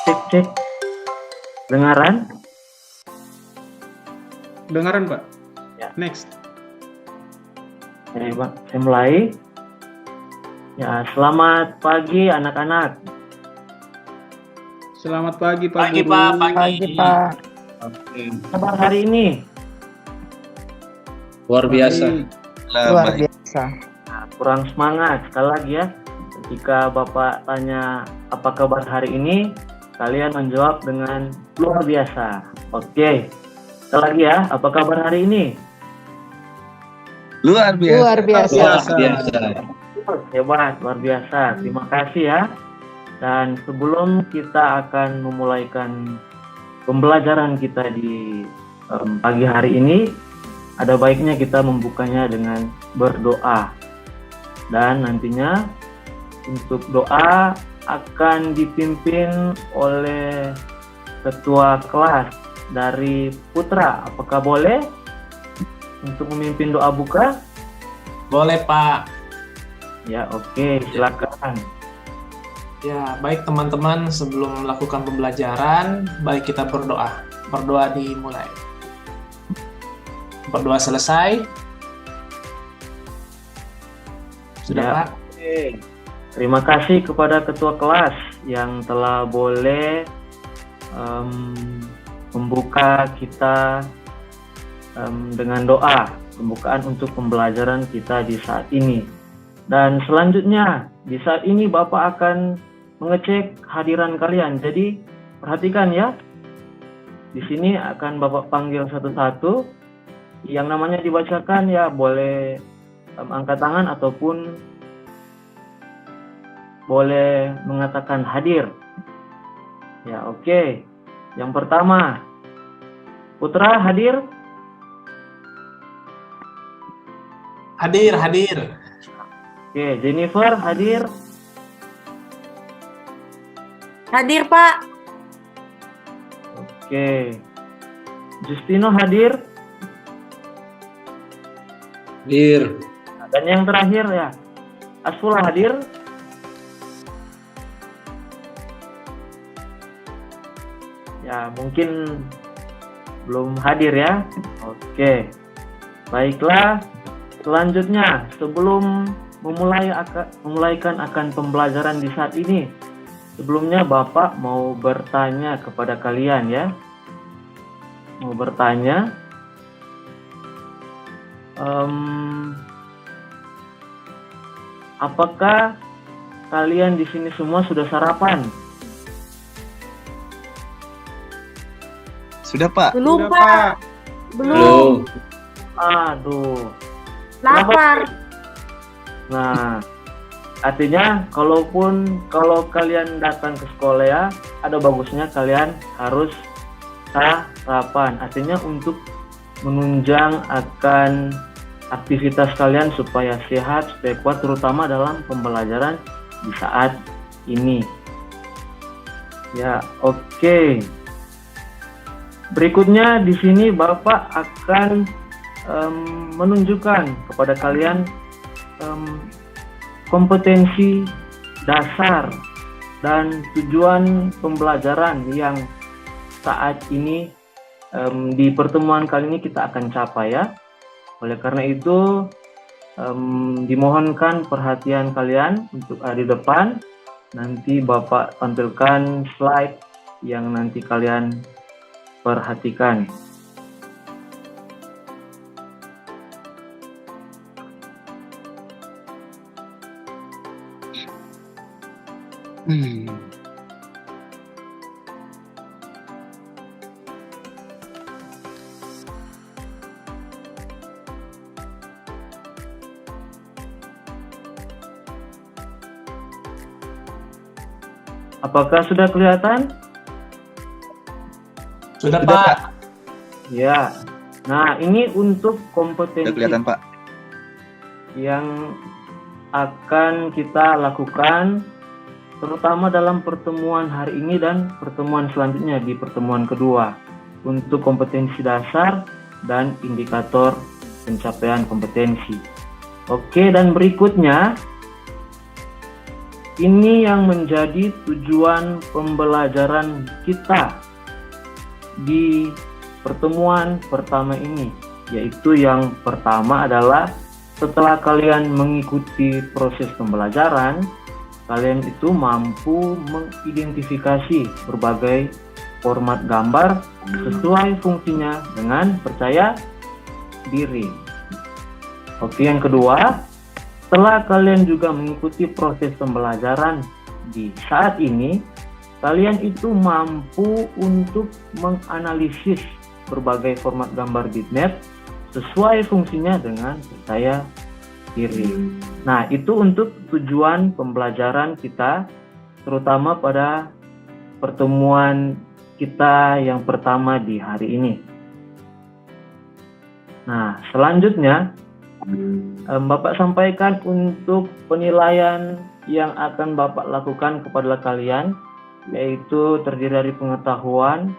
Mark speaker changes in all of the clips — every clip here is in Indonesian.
Speaker 1: Cek cek. Dengaran?
Speaker 2: Dengaran, Pak.
Speaker 1: Ya.
Speaker 2: Next.
Speaker 1: Baik, Pak. Saya mulai. Ya, selamat pagi anak-anak.
Speaker 2: Selamat pagi, Pak
Speaker 3: Pagi,
Speaker 2: Guru.
Speaker 3: Pak. Pagi.
Speaker 4: Pagi, Pak.
Speaker 3: Oke.
Speaker 1: Kabar hari ini?
Speaker 3: Luar biasa.
Speaker 2: Baik.
Speaker 4: Luar biasa.
Speaker 1: Nah, kurang semangat sekali lagi ya. Ketika Bapak tanya apa kabar hari ini, kalian menjawab dengan luar biasa. Oke. Sekali lagi ya, apa kabar hari ini?
Speaker 5: Luar biasa.
Speaker 4: Luar biasa.
Speaker 3: Luar biasa.
Speaker 1: Hebat, luar biasa. Terima kasih ya. Dan sebelum kita akan memulaikan pembelajaran kita di pagi hari ini, ada baiknya kita membukanya dengan berdoa. Dan nantinya untuk doa akan dipimpin oleh ketua kelas dari Putra. Apakah boleh untuk memimpin doa buka?
Speaker 3: Boleh, Pak.
Speaker 1: Ya, oke, silakan.
Speaker 3: Ya, baik teman-teman, sebelum melakukan pembelajaran, baik kita berdoa. Berdoa dimulai. Berdoa selesai. Sudah,
Speaker 1: Ya.
Speaker 3: Pak?
Speaker 1: Oke. Terima kasih kepada ketua kelas yang telah boleh membuka kita dengan doa, pembukaan untuk pembelajaran kita di saat ini. Dan selanjutnya, di saat ini Bapak akan mengecek hadiran kalian. Jadi, perhatikan ya. Di sini akan Bapak panggil satu-satu. Yang namanya dibacakan ya boleh angkat tangan ataupun boleh mengatakan hadir. Ya, oke. Yang pertama, Putra hadir?
Speaker 3: Hadir, hadir.
Speaker 1: Oke, Jennifer hadir?
Speaker 6: Hadir, Pak.
Speaker 1: Oke. Justino hadir?
Speaker 3: Hadir.
Speaker 1: Dan yang terakhir ya, Asfula hadir? Ya, mungkin belum hadir ya. Oke. Baiklah. Selanjutnya, sebelum memulaikan akan pembelajaran di saat ini, sebelumnya Bapak mau bertanya kepada kalian ya. Mau bertanya. Apakah kalian di sini semua sudah sarapan?
Speaker 5: Sudah, Pak.
Speaker 6: Belum,
Speaker 2: Sudah,
Speaker 6: Pak. Belum.
Speaker 1: Aduh.
Speaker 6: Lapar.
Speaker 1: Nah, artinya kalau kalian datang ke sekolah ya, ada bagusnya kalian harus sarapan. Artinya untuk menunjang akan aktivitas kalian supaya sehat, supaya kuat, terutama dalam pembelajaran di saat ini. Ya, oke. Berikutnya di sini Bapak akan menunjukkan kepada kalian kompetensi dasar dan tujuan pembelajaran yang saat ini di pertemuan kali ini kita akan capai ya. Oleh karena itu dimohonkan perhatian kalian untuk di depan. Nanti Bapak tampilkan slide yang nanti kalian perhatikan. Apakah sudah kelihatan?
Speaker 3: Sudah,
Speaker 5: Sudah,
Speaker 3: Pak.
Speaker 1: Ya. Nah, ini untuk kompetensi
Speaker 5: Sudah kelihatan, Pak.
Speaker 1: yang akan kita lakukan terutama dalam pertemuan hari ini dan pertemuan selanjutnya di pertemuan kedua untuk kompetensi dasar dan indikator pencapaian kompetensi. Oke, dan berikutnya ini yang menjadi tujuan pembelajaran kita di pertemuan pertama ini, yaitu yang pertama adalah setelah kalian mengikuti proses pembelajaran, kalian itu mampu mengidentifikasi berbagai format gambar sesuai fungsinya dengan percaya diri. Oke, yang kedua, setelah kalian juga mengikuti proses pembelajaran di saat ini, kalian itu mampu untuk menganalisis berbagai format gambar bitmap sesuai fungsinya dengan percaya diri. Nah, itu untuk tujuan pembelajaran kita, terutama pada pertemuan kita yang pertama di hari ini. Nah, selanjutnya Bapak sampaikan untuk penilaian yang akan Bapak lakukan kepada kalian, yaitu terdiri dari pengetahuan,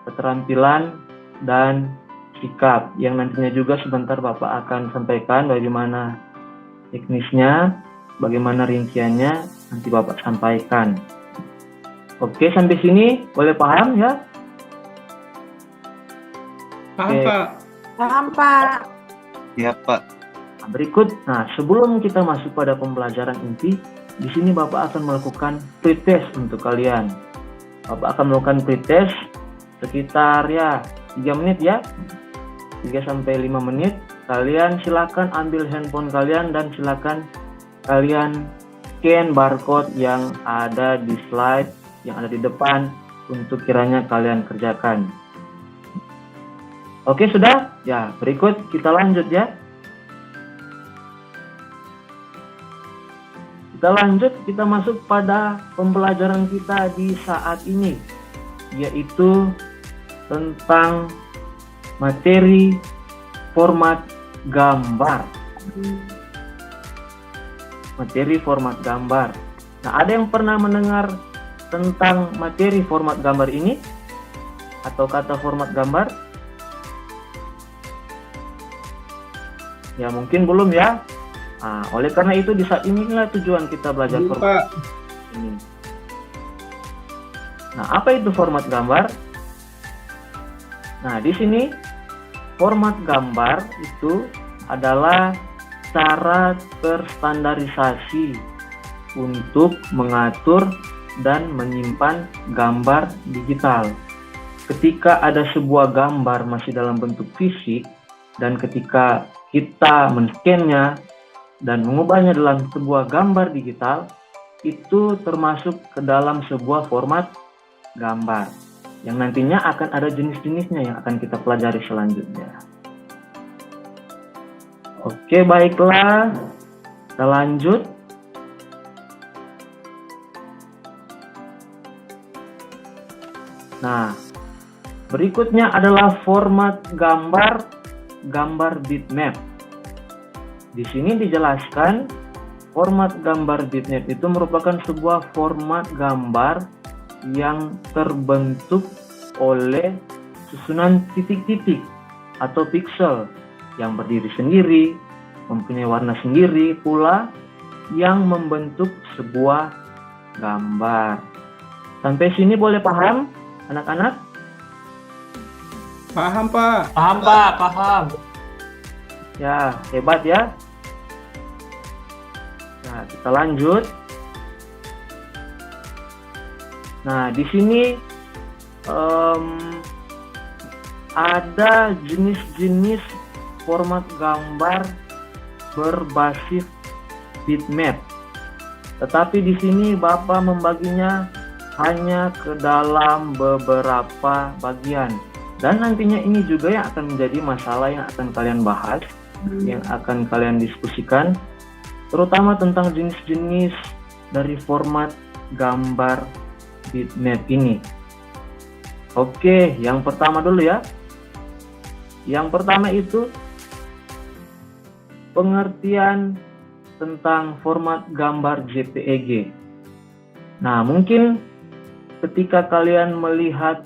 Speaker 1: keterampilan, dan sikap, yang nantinya juga sebentar Bapak akan sampaikan bagaimana teknisnya, bagaimana rinciannya, nanti Bapak sampaikan. Oke, sampai sini boleh paham ya?
Speaker 2: Paham,
Speaker 1: Oke.
Speaker 2: Pak.
Speaker 6: Paham, Pak.
Speaker 4: Ya, Pak.
Speaker 1: Nah, berikut, sebelum kita masuk pada pembelajaran inti, di sini Bapak akan melakukan pretest untuk kalian. Bapak akan melakukan pretest sekitar 3 menit ya, 3-5 menit. Kalian silakan ambil handphone kalian dan silakan kalian scan barcode yang ada di slide yang ada di depan untuk kiranya kalian kerjakan. Oke, sudah? Ya, berikut kita lanjut ya. Kita lanjut, kita masuk pada pembelajaran kita di saat ini, yaitu tentang materi format gambar. Materi format gambar. Nah, ada yang pernah mendengar tentang materi format gambar ini? Atau kata format gambar? Ya, mungkin belum ya. Nah, oleh karena itu di saat inilah tujuan kita belajar
Speaker 2: Belum,
Speaker 1: format
Speaker 2: Pak.
Speaker 1: ini. Nah, apa itu format gambar? Nah, di sini format gambar itu adalah cara terstandarisasi untuk mengatur dan menyimpan gambar digital. Ketika ada sebuah gambar masih dalam bentuk fisik, dan ketika kita men-scan-nya dan mengubahnya dalam sebuah gambar digital, itu termasuk ke dalam sebuah format gambar yang nantinya akan ada jenis-jenisnya yang akan kita pelajari selanjutnya. Oke, baiklah, kita lanjut. Nah, berikutnya adalah format gambar bitmap. Di sini dijelaskan format gambar bitmap itu merupakan sebuah format gambar yang terbentuk oleh susunan titik-titik atau pixel yang berdiri sendiri, mempunyai warna sendiri pula, yang membentuk sebuah gambar. Sampai sini boleh paham, anak-anak?
Speaker 2: Paham, Pak.
Speaker 3: Paham, Pak, paham.
Speaker 1: Ya, hebat ya. Nah, kita lanjut. Nah, di sini ada jenis-jenis format gambar berbasis bitmap. Tetapi di sini Bapak membaginya hanya ke dalam beberapa bagian. Dan nantinya ini juga yang akan menjadi masalah yang akan kalian bahas, yang akan kalian diskusikan, terutama tentang jenis-jenis dari format gambar bitmap ini. Oke, yang pertama dulu ya. Yang pertama itu pengertian tentang format gambar JPEG. Nah, mungkin ketika kalian melihat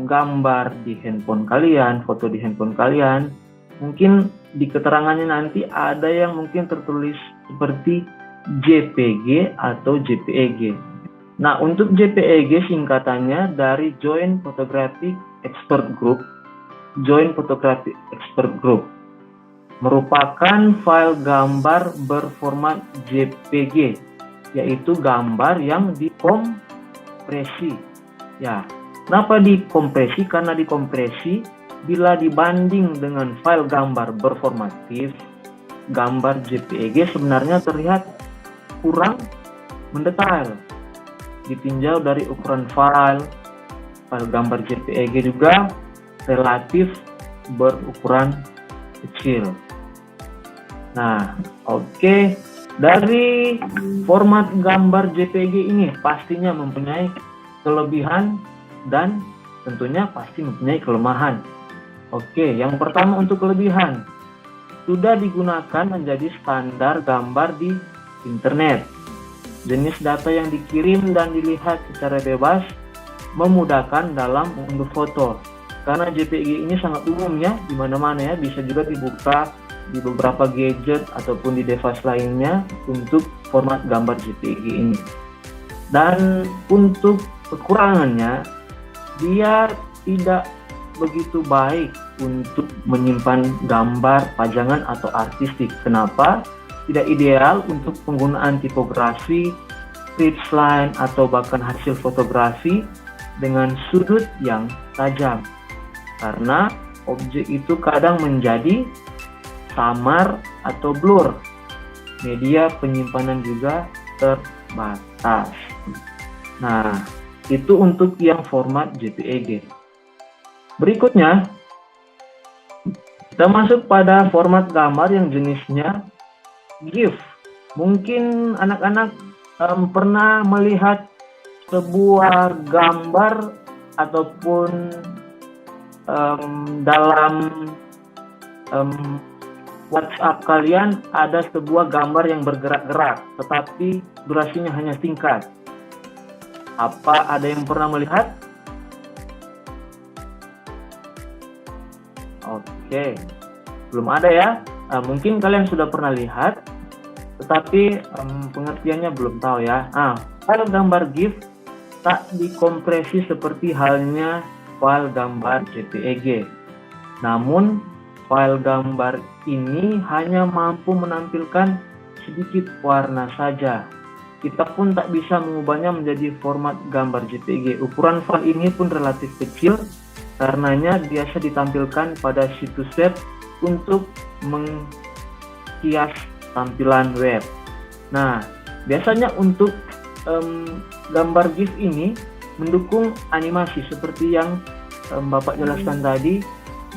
Speaker 1: gambar di handphone kalian, foto di handphone kalian, mungkin di keterangannya nanti ada yang mungkin tertulis seperti JPG atau JPEG. Nah, untuk JPEG singkatannya dari Joint Photographic Expert Group. Joint Photographic Expert Group merupakan file gambar berformat JPG, yaitu gambar yang dikompresi. Ya, kenapa dikompresi? Karena dikompresi bila dibanding dengan file gambar berformat TIFF, gambar JPEG sebenarnya terlihat kurang mendetail. Ditinjau dari ukuran file gambar JPEG juga relatif berukuran kecil. Nah, oke. Dari format gambar JPG ini pastinya mempunyai kelebihan dan tentunya pasti mempunyai kelemahan. Oke, yang pertama untuk kelebihan. Sudah digunakan menjadi standar gambar di internet. Jenis data yang dikirim dan dilihat secara bebas memudahkan dalam mengunduh foto. Karena JPG ini sangat umum ya, di mana-mana ya, bisa juga dibuka di beberapa gadget ataupun di device lainnya untuk format gambar JPG ini. Dan untuk kekurangannya, dia tidak begitu baik untuk menyimpan gambar pajangan atau artistik. Kenapa? Tidak ideal untuk penggunaan tipografi, script line, atau bahkan hasil fotografi dengan sudut yang tajam. Karena objek itu kadang menjadi samar atau blur. Media penyimpanan juga terbatas. Nah, itu untuk yang format JPEG. Berikutnya, kita masuk pada format gambar yang jenisnya GIF. Mungkin anak-anak pernah melihat sebuah gambar ataupun dalam WhatsApp kalian ada sebuah gambar yang bergerak-gerak, tetapi durasinya hanya singkat. Apa ada yang pernah melihat? Oke, belum ada ya. Mungkin kalian sudah pernah lihat, tetapi pengertiannya belum tahu ya. File gambar GIF tak dikompresi seperti halnya file gambar JPEG. Namun, file gambar ini hanya mampu menampilkan sedikit warna saja. Kita pun tak bisa mengubahnya menjadi format gambar JPG. Ukuran file ini pun relatif kecil, karenanya biasa ditampilkan pada situs web untuk menghias tampilan web. Nah, biasanya untuk gambar GIF ini mendukung animasi seperti yang Bapak jelaskan tadi.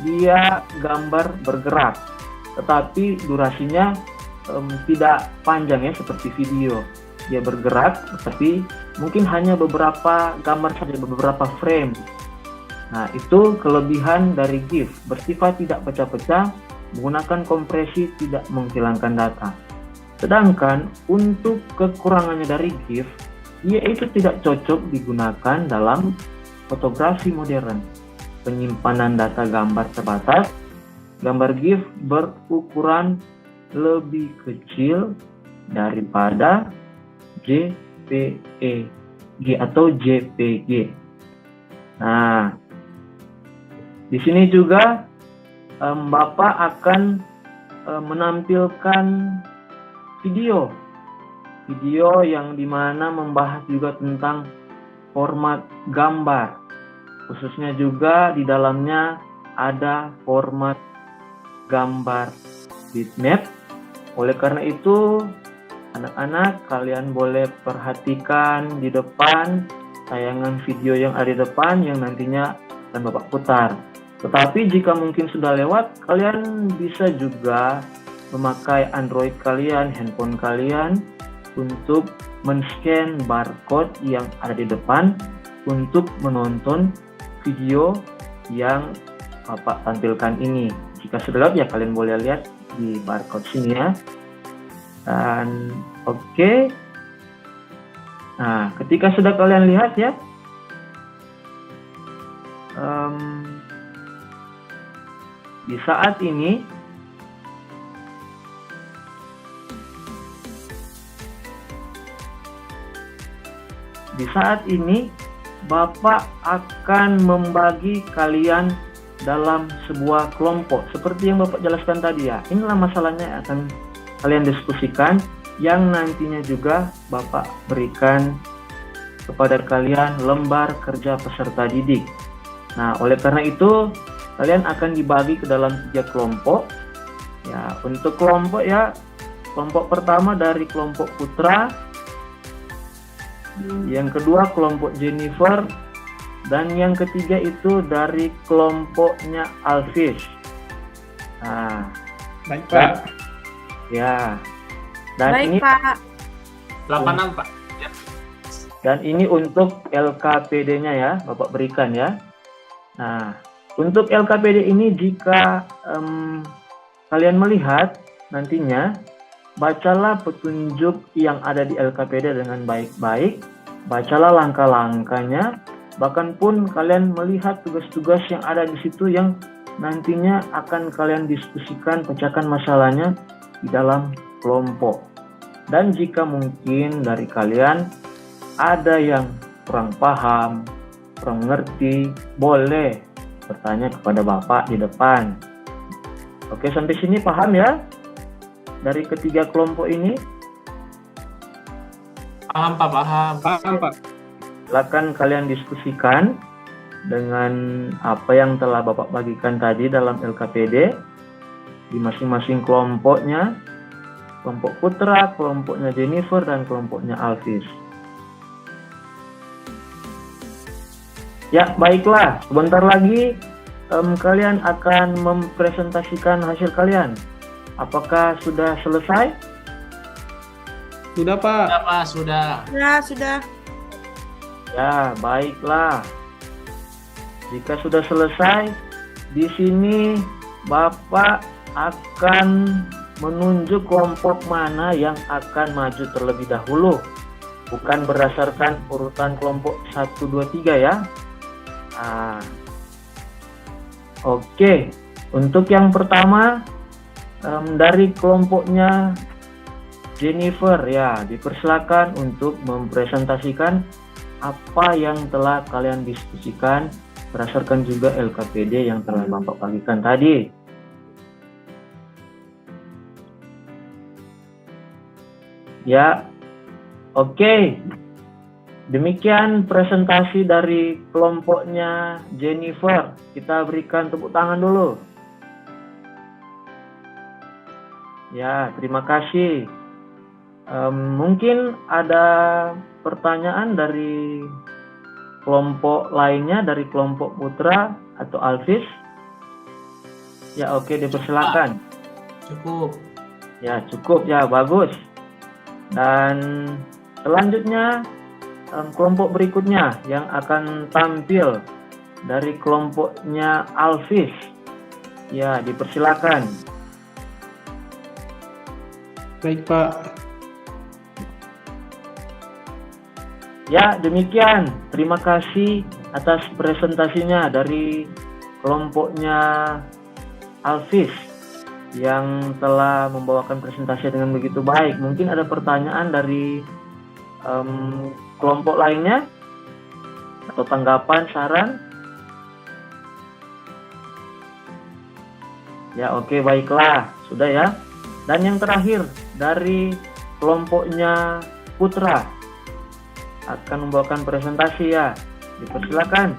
Speaker 1: Dia gambar bergerak, tetapi durasinya tidak panjang ya seperti video. Dia bergerak, tetapi mungkin hanya beberapa gambar saja, beberapa frame. Nah, itu kelebihan dari GIF, bersifat tidak pecah-pecah, menggunakan kompresi, tidak menghilangkan data. Sedangkan untuk kekurangannya dari GIF, dia itu tidak cocok digunakan dalam fotografi modern. Penyimpanan data gambar terbatas, gambar GIF berukuran lebih kecil daripada JPEG atau JPG. Nah, di sini juga Bapak akan menampilkan video yang dimana membahas juga tentang format gambar. Khususnya juga di dalamnya ada format gambar bitmap. Oleh karena itu, anak-anak kalian boleh perhatikan di depan tayangan video yang ada di depan yang nantinya akan Bapak putar. Tetapi jika mungkin sudah lewat, kalian bisa juga memakai Android kalian, handphone kalian untuk men-scan barcode yang ada di depan untuk menonton video yang Bapak tampilkan ini. Jika sudah lewat ya kalian boleh lihat di barcode sini ya. Dan oke. Nah, ketika sudah kalian lihat ya, di saat ini di saat ini Bapak akan membagi kalian dalam sebuah kelompok seperti yang Bapak jelaskan tadi ya. Inilah masalahnya yang akan kalian diskusikan, yang nantinya juga Bapak berikan kepada kalian lembar kerja peserta didik. Nah, oleh karena itu kalian akan dibagi ke dalam 3 kelompok. Ya, untuk kelompok ya, kelompok pertama dari kelompok Putra, yang kedua kelompok Jennifer, dan yang ketiga itu dari kelompoknya Alvis. Nah,
Speaker 3: Baik, Pak.
Speaker 1: ya. Dan
Speaker 6: Baik,
Speaker 1: ini
Speaker 6: Pak.
Speaker 3: 86, Pak.
Speaker 1: Dan ini untuk LKPD-nya ya, Bapak berikan ya. Nah, untuk LKPD ini jika kalian melihat nantinya, bacalah petunjuk yang ada di LKPD dengan baik-baik, bacalah langkah-langkahnya, bahkan pun kalian melihat tugas-tugas yang ada di situ yang nantinya akan kalian diskusikan, pecahkan masalahnya di dalam kelompok. Dan jika mungkin dari kalian ada yang kurang paham, kurang mengerti, boleh bertanya kepada Bapak di depan. Oke, sampai sini paham ya? Dari ketiga kelompok ini?
Speaker 3: Paham, Pak. Paham, Pak.
Speaker 1: Silakan kalian diskusikan dengan apa yang telah Bapak bagikan tadi dalam LKPD di masing-masing kelompoknya. Kelompok Putra, kelompoknya Jennifer, dan kelompoknya Alvis. Ya, baiklah. Sebentar lagi kalian akan mempresentasikan hasil kalian. Apakah sudah selesai?
Speaker 2: Sudah, Pak.
Speaker 3: Sudah, Pak. Sudah.
Speaker 6: Sudah.
Speaker 1: Ya, baiklah. Jika sudah selesai, di sini Bapak akan menunjuk kelompok mana yang akan maju terlebih dahulu. Bukan berdasarkan urutan kelompok 1, 2, 3 ya. Nah, oke. Untuk yang pertama, dari kelompoknya Jennifer ya, dipersilakan untuk mempresentasikan apa yang telah kalian diskusikan berdasarkan juga LKPD yang telah Bapak bagikan tadi. Ya, oke. Demikian presentasi dari kelompoknya Jennifer. Kita berikan tepuk tangan dulu. Ya, terima kasih. Mungkin ada pertanyaan dari kelompok lainnya, dari kelompok Putra atau Alvis? Ya, oke, dipersilakan.
Speaker 3: Cukup.
Speaker 1: Ya, cukup ya, bagus. Dan selanjutnya kelompok berikutnya yang akan tampil dari kelompoknya Alvis. Ya, dipersilakan.
Speaker 2: Baik, Pak.
Speaker 1: Ya, demikian. Terima kasih atas presentasinya dari kelompoknya Alvis yang telah membawakan presentasi dengan begitu baik. Mungkin ada pertanyaan dari kelompok lainnya atau tanggapan, saran? Ya, oke, baiklah. Sudah ya. Dan yang terakhir dari kelompoknya Putra akan membawakan presentasi ya. Dipersilakan.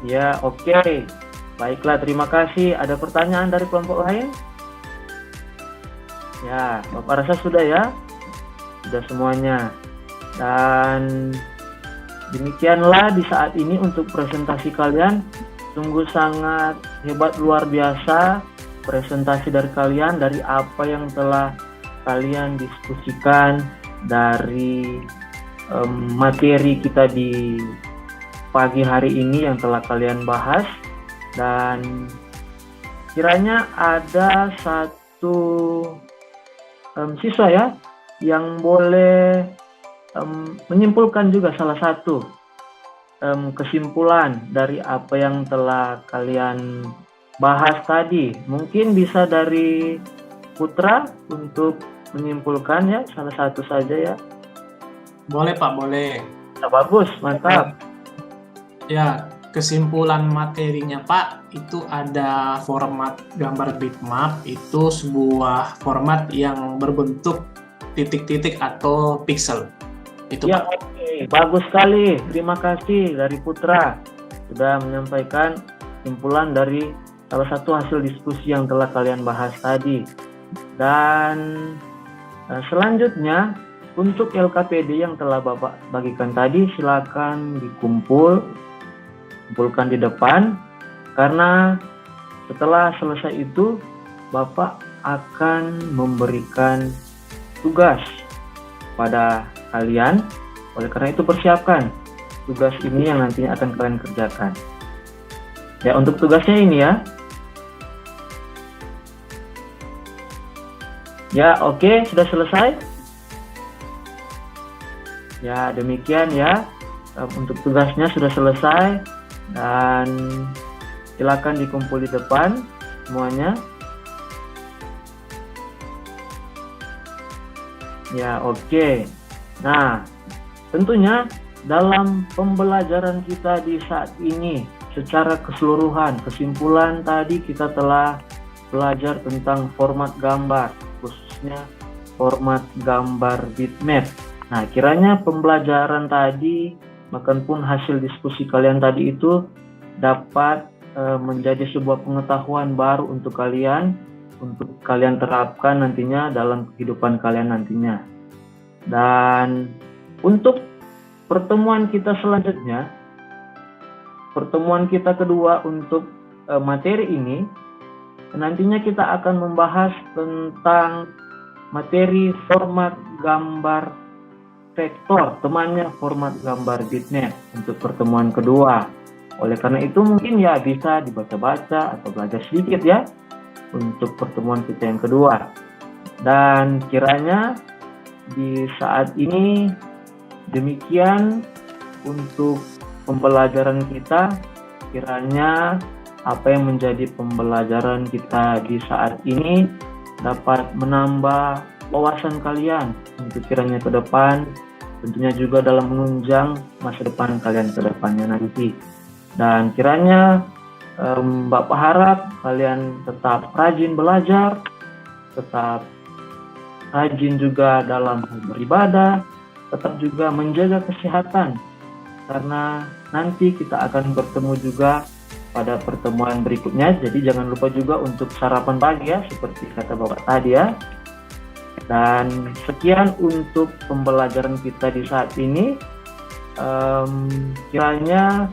Speaker 1: Ya, oke. Baiklah, terima kasih. Ada pertanyaan dari kelompok lain? Ya, Bapak rasa sudah ya? Sudah semuanya. Dan demikianlah di saat ini untuk presentasi kalian. Sungguh sangat hebat, luar biasa presentasi dari kalian, dari apa yang telah kalian diskusikan, dari materi kita di pagi hari ini yang telah kalian bahas. Dan kiranya ada satu siswa ya yang boleh menyimpulkan juga salah satu kesimpulan dari apa yang telah kalian bahas tadi. Mungkin bisa dari Putra untuk menyimpulkan ya, salah satu saja ya.
Speaker 3: Boleh Pak, boleh.
Speaker 1: Nah, bagus, mantap.
Speaker 3: Ya, kesimpulan materinya Pak, itu ada format gambar bitmap, itu sebuah format yang berbentuk titik-titik atau pixel. Itu
Speaker 1: Ya,
Speaker 3: Pak.
Speaker 1: oke. Bagus sekali. Terima kasih dari Putra sudah menyampaikan kesimpulan dari salah satu hasil diskusi yang telah kalian bahas tadi. Dan selanjutnya untuk LKPD yang telah Bapak bagikan tadi, silakan kumpulkan di depan, karena setelah selesai itu Bapak akan memberikan tugas pada kalian. Oleh karena itu persiapkan tugas ini yang nantinya akan kalian kerjakan. Ya, untuk tugasnya ini ya. Ya, oke, sudah selesai. Ya, demikian ya. Untuk tugasnya sudah selesai dan silakan dikumpul di depan semuanya. Ya, oke. Nah, tentunya dalam pembelajaran kita di saat ini secara keseluruhan, kesimpulan tadi kita telah belajar tentang format gambar, khususnya format gambar bitmap. Nah, kiranya pembelajaran tadi, maupun hasil diskusi kalian tadi itu dapat menjadi sebuah pengetahuan baru untuk kalian terapkan nantinya dalam kehidupan kalian nantinya. Dan untuk pertemuan kita selanjutnya, pertemuan kita kedua untuk materi ini, nantinya kita akan membahas tentang materi format gambar vektor, temannya format gambar bitmap untuk pertemuan kedua. Oleh karena itu mungkin ya bisa dibaca-baca atau belajar sedikit ya untuk pertemuan kita yang kedua. Dan kiranya di saat ini demikian untuk pembelajaran kita. Kiranya apa yang menjadi pembelajaran kita di saat ini dapat menambah wawasan kalian untuk kiranya ke depan, tentunya juga dalam menunjang masa depan kalian ke depannya nanti. Dan kiranya Bapak harap kalian tetap rajin belajar, tetap rajin juga dalam beribadah, tetap juga menjaga kesehatan, karena nanti kita akan bertemu juga pada pertemuan berikutnya. Jadi jangan lupa juga untuk sarapan pagi ya, seperti kata Bapak tadi ya. Dan sekian untuk pembelajaran kita di saat ini. Kiranya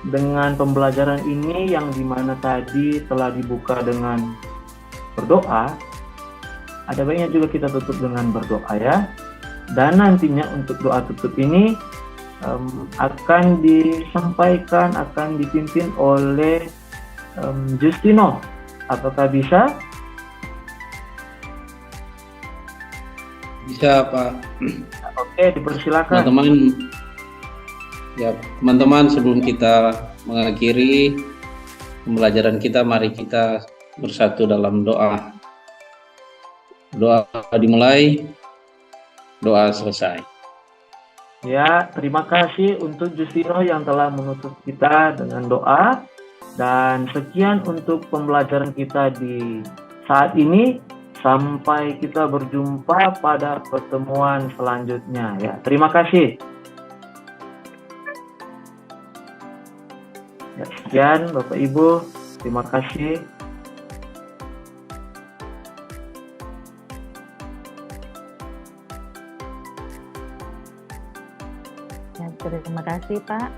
Speaker 1: dengan pembelajaran ini yang dimana tadi telah dibuka dengan berdoa, ada baiknya juga kita tutup dengan berdoa ya. Dan nantinya untuk doa tutup ini akan disampaikan, akan dipimpin oleh Justino. Apakah bisa?
Speaker 2: Bisa Pak.
Speaker 1: Oke, dipersilakan.
Speaker 2: Teman-teman, sebelum kita mengakhiri pembelajaran kita, mari kita bersatu dalam doa. Doa dimulai, doa selesai.
Speaker 1: Ya, terima kasih untuk Justino yang telah menutup kita dengan doa. Dan sekian untuk pembelajaran kita di saat ini. Sampai kita berjumpa pada pertemuan selanjutnya ya. Terima kasih. Ya, sekian Bapak Ibu, terima kasih.
Speaker 6: Ya, terima kasih Pak.